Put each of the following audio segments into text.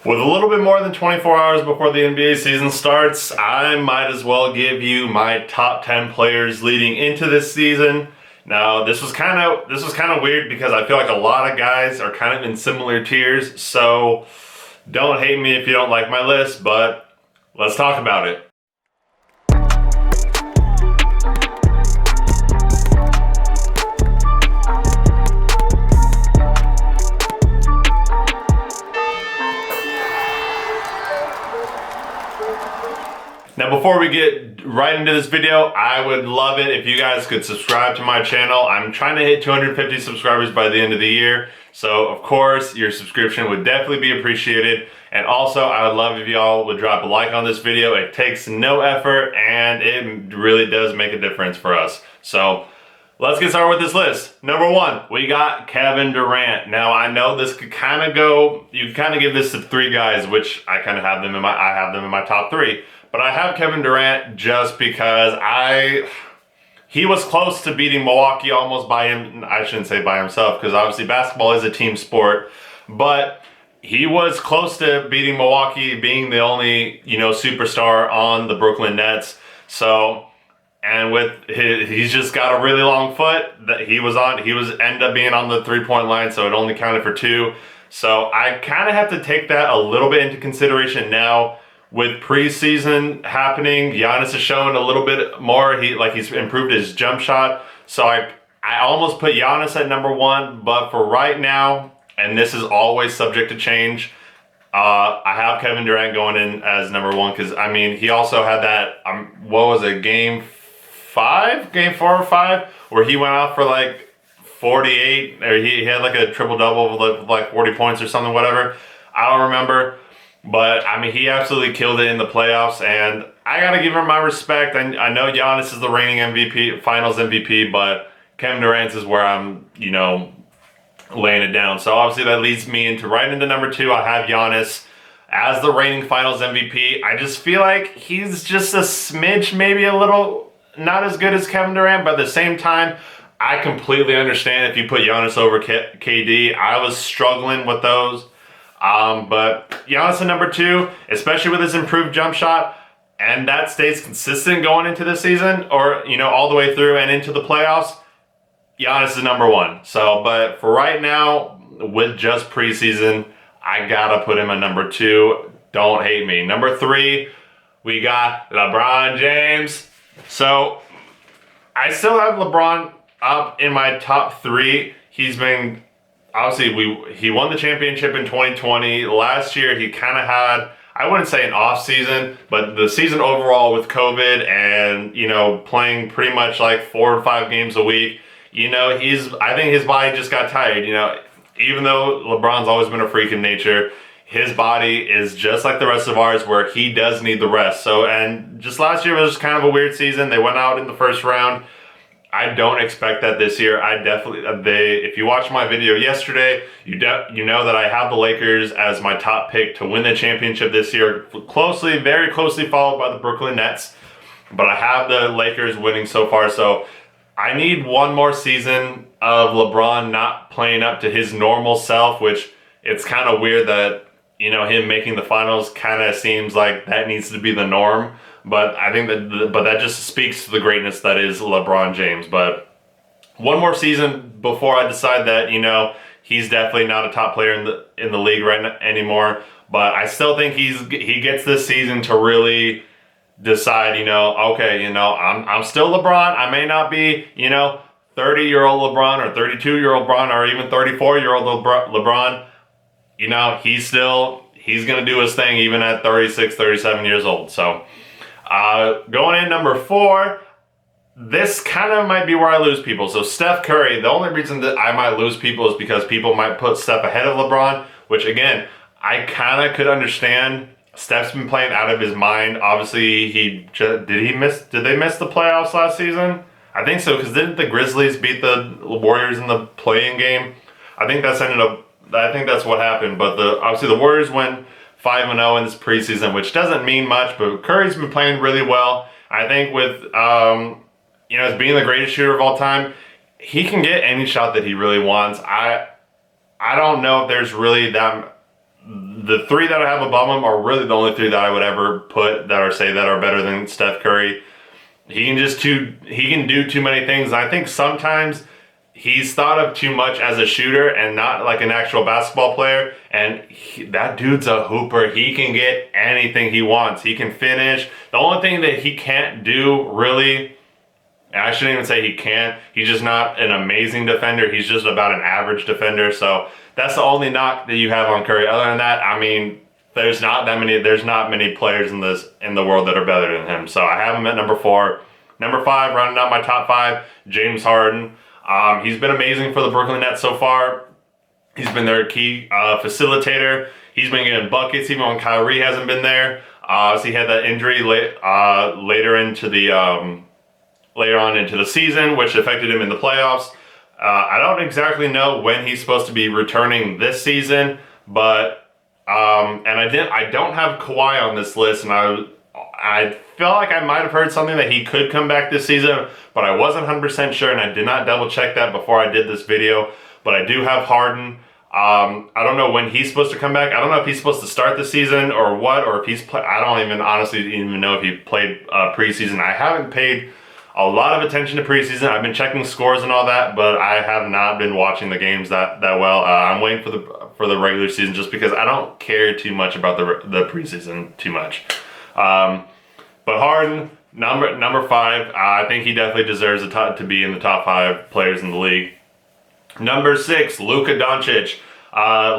With a little bit more than 24 hours before the NBA season starts, I might as well give you my top 10 players leading into this season. Now, this was kind of weird because I feel like a lot of guys are kind of in similar tiers, so don't hate me if you don't like my list, but let's talk about it. Now, before we get right into this video, I would love it if you guys could subscribe to my channel. I'm trying to hit 250 subscribers by the end of the year. So, of course, your subscription would definitely be appreciated. And also, I would love if y'all would drop a like on this video. It takes no effort, and it really does make a difference for us. So, let's get started with this list. Number one, we got Kevin Durant. Now, I know this could kind of go, you could kind of give this to three guys, which I kind of have them in my top three. But I have Kevin Durant just because he was close to beating Milwaukee almost by him. I shouldn't say by himself, because obviously basketball is a team sport. But he was close to beating Milwaukee, being the only, superstar on the Brooklyn Nets. So, and he's just got a really long foot that he ended up being on the 3-point line, so it only counted for 2. So I kind of have to take that a little bit into consideration now. With preseason happening, Giannis is showing a little bit more. He's improved his jump shot. So I almost put Giannis at number 1, but for right now, and this is always subject to change, I have Kevin Durant going in as number 1 because he also had that game 4 or 5 where he went off for like 48, or he had like a triple double with like 40 points or something, whatever. I don't remember. But, he absolutely killed it in the playoffs, and I got to give him my respect. I know Giannis is the reigning MVP, finals MVP, but Kevin Durant is where I'm, laying it down. So, obviously, that leads me right into number 2. I have Giannis as the reigning finals MVP. I just feel like he's just a smidge, maybe a little not as good as Kevin Durant, but at the same time, I completely understand if you put Giannis over KD. I was struggling with those. But Giannis at number 2, especially with his improved jump shot, and that stays consistent going into the season, or, all the way through and into the playoffs, Giannis is number 1. So, but for right now, with just preseason, I gotta put him at number 2. Don't hate me. Number 3, we got LeBron James. So, I still have LeBron up in my top 3. He's been... Obviously, he won the championship in 2020. Last year, he kind of had, I wouldn't say an off season, but the season overall with COVID and, playing pretty much like 4 or 5 games a week, I think his body just got tired. Even though LeBron's always been a freak in nature, his body is just like the rest of ours where he does need the rest. So, and just last year was kind of a weird season. They went out in the first round. I don't expect that this year. If you watched my video yesterday, you know that I have the Lakers as my top pick to win the championship this year, very closely followed by the Brooklyn Nets. But I have the Lakers winning so far, so I need one more season of LeBron not playing up to his normal self, which it's kind of weird that, him making the finals kind of seems like that needs to be the norm. But I think that just speaks to the greatness that is LeBron James. But one more season before I decide that, he's definitely not a top player in the league right now anymore. But I still think he gets this season to really decide, okay, I'm still LeBron. I may not be, 30-year-old LeBron or 32-year-old LeBron or even 34-year-old LeBron. He's going to do his thing even at 36, 37 years old. So, going in number 4, this kind of might be where I lose people. So Steph Curry, the only reason that I might lose people is because people might put Steph ahead of LeBron, which again, I kind of could understand. Steph's been playing out of his mind. Obviously, did they miss the playoffs last season? I think so, because didn't the Grizzlies beat the Warriors in the play-in game? I think that's what happened. But obviously the Warriors went 5-0 in this preseason, which doesn't mean much, but Curry's been playing really well. I think with, as being the greatest shooter of all time, he can get any shot that he really wants. I don't know if there's really the three that I have above him are really the only three that I would ever put that are better than Steph Curry. He can do too many things. And I think sometimes he's thought of too much as a shooter and not like an actual basketball player. And that dude's a hooper. He can get anything he wants. He can finish. The only thing that he can't do really, and I shouldn't even say he can't, he's just not an amazing defender. He's just about an average defender. So that's the only knock that you have on Curry. Other than that, I mean, there's not many players in the world that are better than him. So I have him at number 4. Number 5, rounding out my top 5, James Harden. He's been amazing for the Brooklyn Nets so far. He's been their key facilitator. He's been getting buckets even when Kyrie hasn't been there. So he had that injury later on into the season, which affected him in the playoffs. I don't exactly know when he's supposed to be returning this season, but and I don't have Kawhi on this list, and I feel like I might have heard something that he could come back this season, but I wasn't 100% sure, and I did not double check that before I did this video. But I do have Harden. I don't know when he's supposed to come back. I don't know if he's supposed to start the season or what, or if he's I don't even honestly know if he played preseason. I haven't paid a lot of attention to preseason. I've been checking scores and all that, but I have not been watching the games that well. I'm waiting for the regular season just because I don't care too much about the preseason too much. But Harden, number 5, I think he definitely deserves to be in the top 5 players in the league. Number 6, Luka Doncic.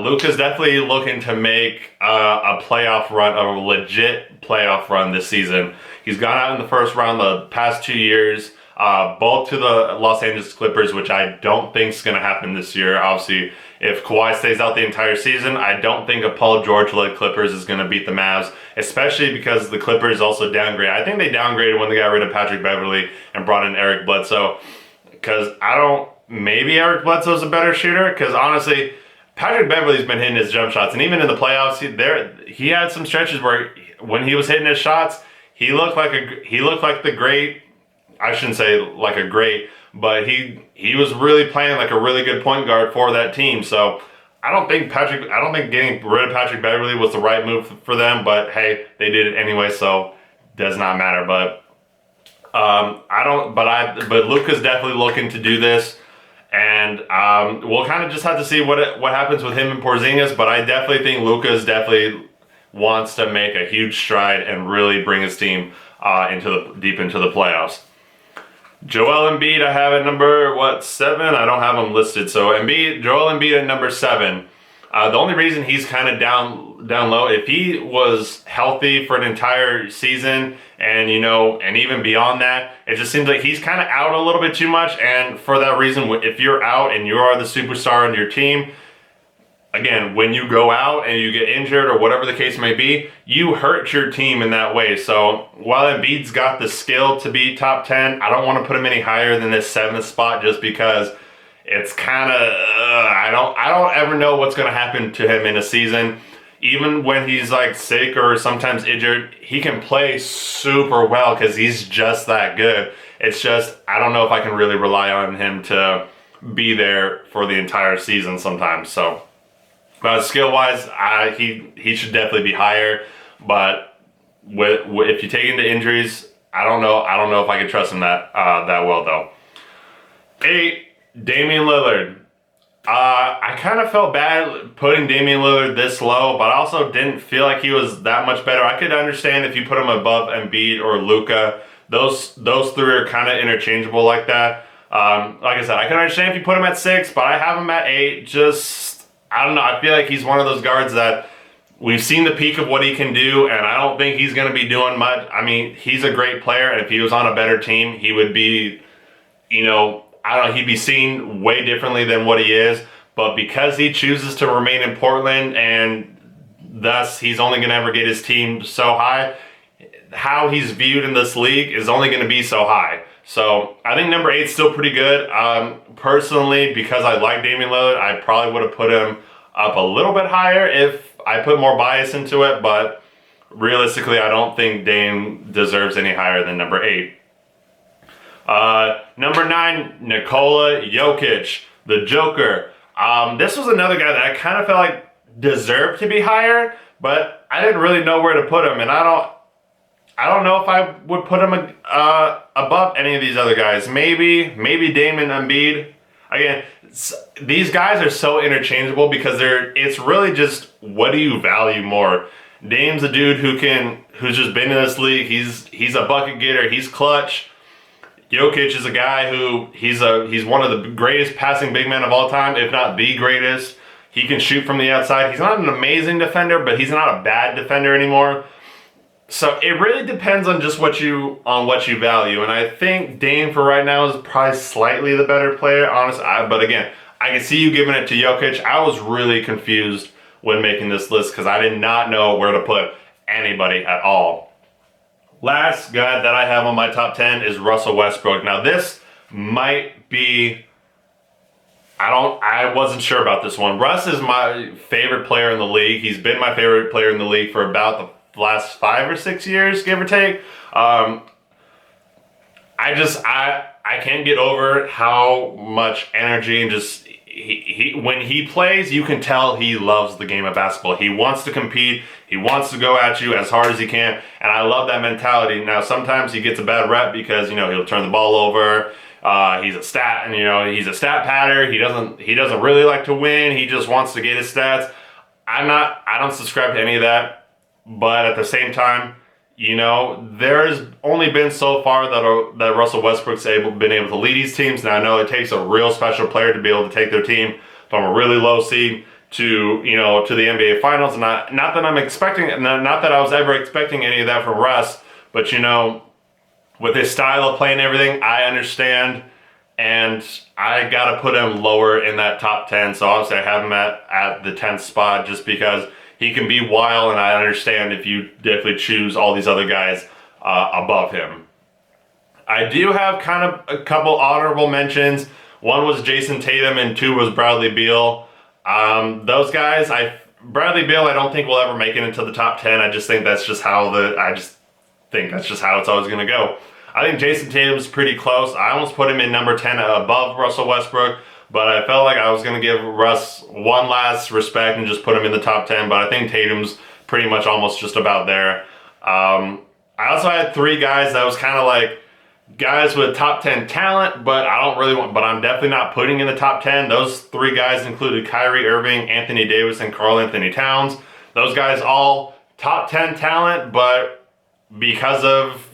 Luka's definitely looking to make a playoff run, a legit playoff run this season. He's gone out in the first round the past 2 years, both to the Los Angeles Clippers, which I don't think is going to happen this year. Obviously, if Kawhi stays out the entire season, I don't think a Paul George-led Clippers is going to beat the Mavs, especially because the Clippers also downgraded. I think they downgraded when they got rid of Patrick Beverley and brought in Eric Bledsoe, because maybe Eric Bledsoe's a better shooter, because honestly, Patrick Beverley's been hitting his jump shots, and even in the playoffs, he had some stretches where when he was hitting his shots, he looked like the great. I shouldn't say like a great, but he was really playing like a really good point guard for that team. So I don't think getting rid of Patrick Beverley was the right move for them. But hey, they did it anyway, so does not matter. But But Luka's definitely looking to do this. And we'll kind of just have to see what happens with him and Porzingis, but I definitely think Luka's definitely wants to make a huge stride and really bring his team deep into the playoffs. Joel Embiid, I have at number 7. I don't have him listed. So Joel Embiid at number 7. The only reason he's kind of down low, if he was healthy for an entire season and even beyond that, it just seems like he's kind of out a little bit too much. And for that reason, if you're out and you are the superstar on your team, again, when you go out and you get injured or whatever the case may be, you hurt your team in that way. So while Embiid's got the skill to be top 10, I don't want to put him any higher than this 7th spot just because it's kind of, I don't ever know what's going to happen to him in a season. Even when he's like sick or sometimes injured, he can play super well because he's just that good. It's just, I don't know if I can really rely on him to be there for the entire season sometimes. So, but skill-wise, he should definitely be higher. But if you take into injuries, I don't know if I can trust him that well though. 8, Damian Lillard. I kind of felt bad putting Damian Lillard this low, but I also didn't feel like he was that much better. I could understand if you put him above Embiid or Luka. Those 3 are kind of interchangeable like that. Like I said, I can understand if you put him at 6, but I have him at 8. Just, I don't know. I feel like he's one of those guards that we've seen the peak of what he can do, and I don't think he's going to be doing much. I mean, he's a great player, and if he was on a better team, he would be, he'd be seen way differently than what he is. But because he chooses to remain in Portland and thus he's only going to ever get his team so high, how he's viewed in this league is only going to be so high. So I think number 8 is still pretty good. Personally, because I like Damian Lillard, I probably would have put him up a little bit higher if I put more bias into it. But realistically, I don't think Dame deserves any higher than number 8. Number 9, Nikola Jokic, the Joker. This was another guy that I kind of felt like deserve to be higher, but I didn't really know where to put him, and I don't know if I would put him above any of these other guys. Maybe Damian Embiid. Again, these guys are so interchangeable because it's really just what do you value more. Dame's a dude who's just been in this league. He's a bucket getter. He's clutch. Jokic is a guy who he's one of the greatest passing big men of all time, if not the greatest. He can shoot from the outside. He's not an amazing defender, but he's not a bad defender anymore. So it really depends on just what you value. And I think Dame for right now is probably slightly the better player, honestly. But again, I can see you giving it to Jokic. I was really confused when making this list because I did not know where to put anybody at all. Last guy that I have on my top 10 is Russell Westbrook. Now this might be, I wasn't sure about this one. Russ is my favorite player in the league. He's been my favorite player in the league for about the last 5 or 6 years, give or take. I can't get over how much energy and just when he plays, you can tell he loves the game of basketball. He wants to compete. He wants to go at you as hard as he can, and I love that mentality. Now, sometimes he gets a bad rep because he'll turn the ball over. He's a stat, and he's a stat patter. He doesn't really like to win. He just wants to get his stats. I don't subscribe to any of that, but at the same time, there's only been so far that Russell Westbrook's been able to lead these teams. Now I know it takes a real special player to be able to take their team from a really low seed to to the NBA Finals. Not that I'm expecting, not that I was ever expecting any of that from Russ, but with his style of play and everything, I understand, and I gotta put him lower in that top 10. So obviously I have him at the 10th spot just because he can be wild, and I understand if you definitely choose all these other guys above him. I do have kind of a couple honorable mentions. One was Jason Tatum, and 2 was Bradley Beal. Those guys, Bradley Beal, I don't think will ever make it into the top 10. I just think that's just how it's always going to go. I think Jason Tatum's pretty close. I almost put him in number 10 above Russell Westbrook, but I felt like I was going to give Russ one last respect and just put him in the top 10, but I think Tatum's pretty much almost just about there. I also had 3 guys that was kind of like guys with top 10 talent, but I'm definitely not putting in the top 10. Those 3 guys included Kyrie Irving, Anthony Davis, and Karl Anthony Towns. Those guys all top 10 talent, but because of,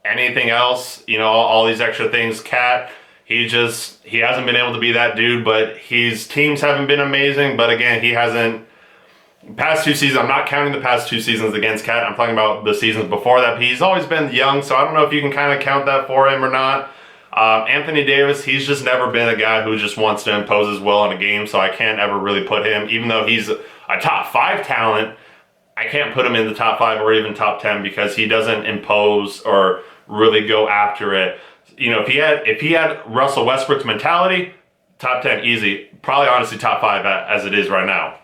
anything else, all these extra things, Cat, he hasn't been able to be that dude, but his teams haven't been amazing. But again, he hasn't, past 2 seasons, I'm not counting the past 2 seasons against Cat. I'm talking about the seasons before that. He's always been young, so I don't know if you can kind of count that for him or not. Anthony Davis, he's just never been a guy who just wants to impose his will on a game, so I can't ever really put him, even though he's a top 5 talent, I can't put him in the top 5 or even top 10 because he doesn't impose or really go after it. If he had Russell Westbrook's mentality, top 10 easy. Probably honestly top 5 as it is right now.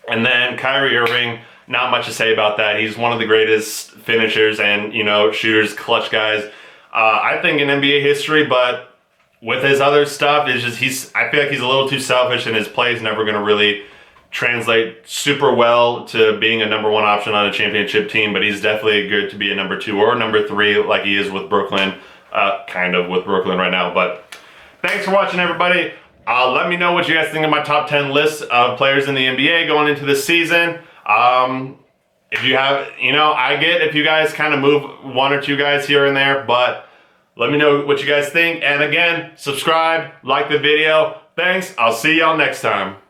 And then Kyrie Irving, not much to say about that. He's one of the greatest finishers and shooters, clutch guys, I think in NBA history. But with his other stuff, I feel like he's a little too selfish, and his play is never going to really translate super well to being a number 1 option on a championship team. But he's definitely good to be a number 2 or number 3 like he is with Brooklyn. Kind of with Brooklyn right now. But thanks for watching, everybody. Let me know what you guys think of my top 10 list of players in the NBA going into this season. If you have, I get if you guys kind of move 1 or 2 guys here and there, but let me know what you guys think. And again, subscribe, like the video. Thanks. I'll see y'all next time.